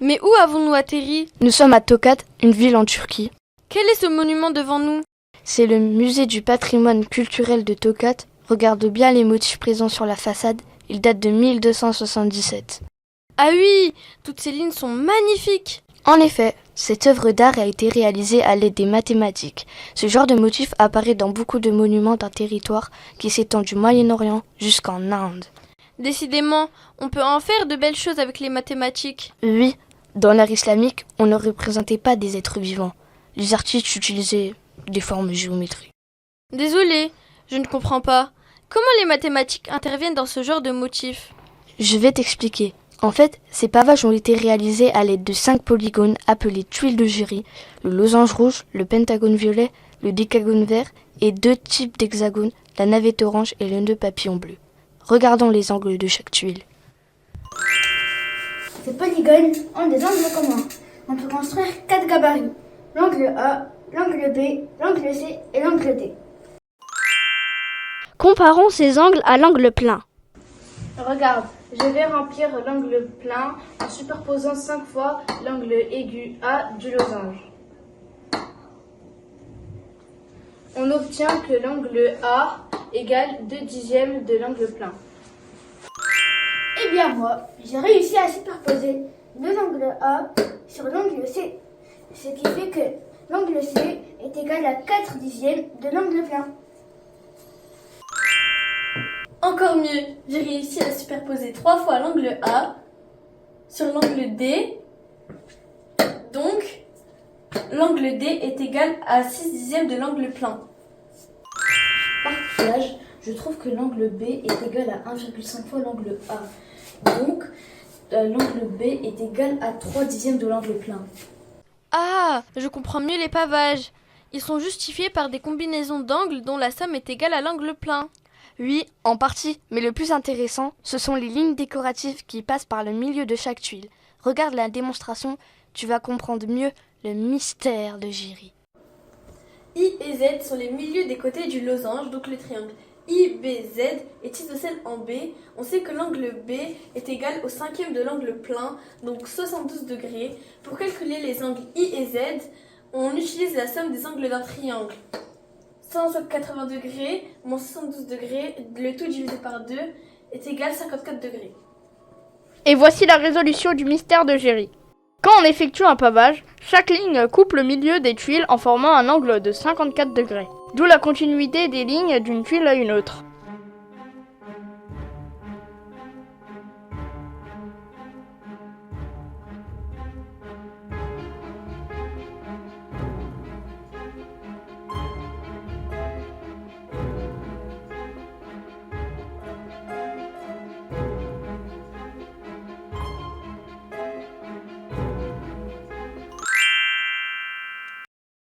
Mais où avons-nous atterri? Nous sommes à Tokat, une ville en Turquie. Quel est ce monument devant nous? C'est le musée du patrimoine culturel de Tokat. Regarde bien les motifs présents sur la façade. Il date de 1277. Ah oui, toutes ces lignes sont magnifiques. En effet, cette œuvre d'art a été réalisée à l'aide des mathématiques. Ce genre de motif apparaît dans beaucoup de monuments d'un territoire qui s'étend du Moyen-Orient jusqu'en Inde. Décidément, on peut en faire de belles choses avec les mathématiques. Oui, dans l'art islamique, on ne représentait pas des êtres vivants. Les artistes utilisaient des formes géométriques. Désolée, je ne comprends pas. Comment les mathématiques interviennent dans ce genre de motifs? Je vais t'expliquer. En fait, ces pavages ont été réalisés à l'aide de 5 polygones appelés tuiles de Jury, le losange rouge, le pentagone violet, le décagone vert et 2 types d'hexagones, la navette orange et le nœud papillon bleu. Regardons les angles de chaque tuile. Ces polygones ont des angles communs. On peut construire 4 gabarits. L'angle A, l'angle B, l'angle C et l'angle D. Comparons ces angles à l'angle plein. Regarde, je vais remplir l'angle plein en superposant 5 fois l'angle aigu A du losange. On obtient que l'angle A égale 2/10 de l'angle plein. Eh bien moi, j'ai réussi à superposer deux angles A sur l'angle C, ce qui fait que l'angle C est égal à 4/10 de l'angle plein. Encore mieux, j'ai réussi à superposer 3 fois l'angle A sur l'angle D. Donc, l'angle D est égal à 6/10 de l'angle plein. Par couplage, je trouve que l'angle B est égal à 1,5 fois l'angle A. Donc, l'angle B est égal à 3/10 de l'angle plein. Ah, je comprends mieux les pavages. Ils sont justifiés par des combinaisons d'angles dont la somme est égale à l'angle plein. Oui, en partie, mais le plus intéressant, ce sont les lignes décoratives qui passent par le milieu de chaque tuile. Regarde la démonstration, tu vas comprendre mieux le mystère de Jury. I et Z sont les milieux des côtés du losange, donc le triangle IBZ est isocèle en B. On sait que l'angle B est égal au cinquième de l'angle plein, donc 72 degrés. Pour calculer les angles I et Z, on utilise la somme des angles d'un triangle. 180 degrés moins 72 degrés, le tout divisé par 2 est égal à 54 degrés. Et voici la résolution du mystère de Jury. Quand on effectue un pavage, chaque ligne coupe le milieu des tuiles en formant un angle de 54 degrés. D'où la continuité des lignes d'une tuile à une autre.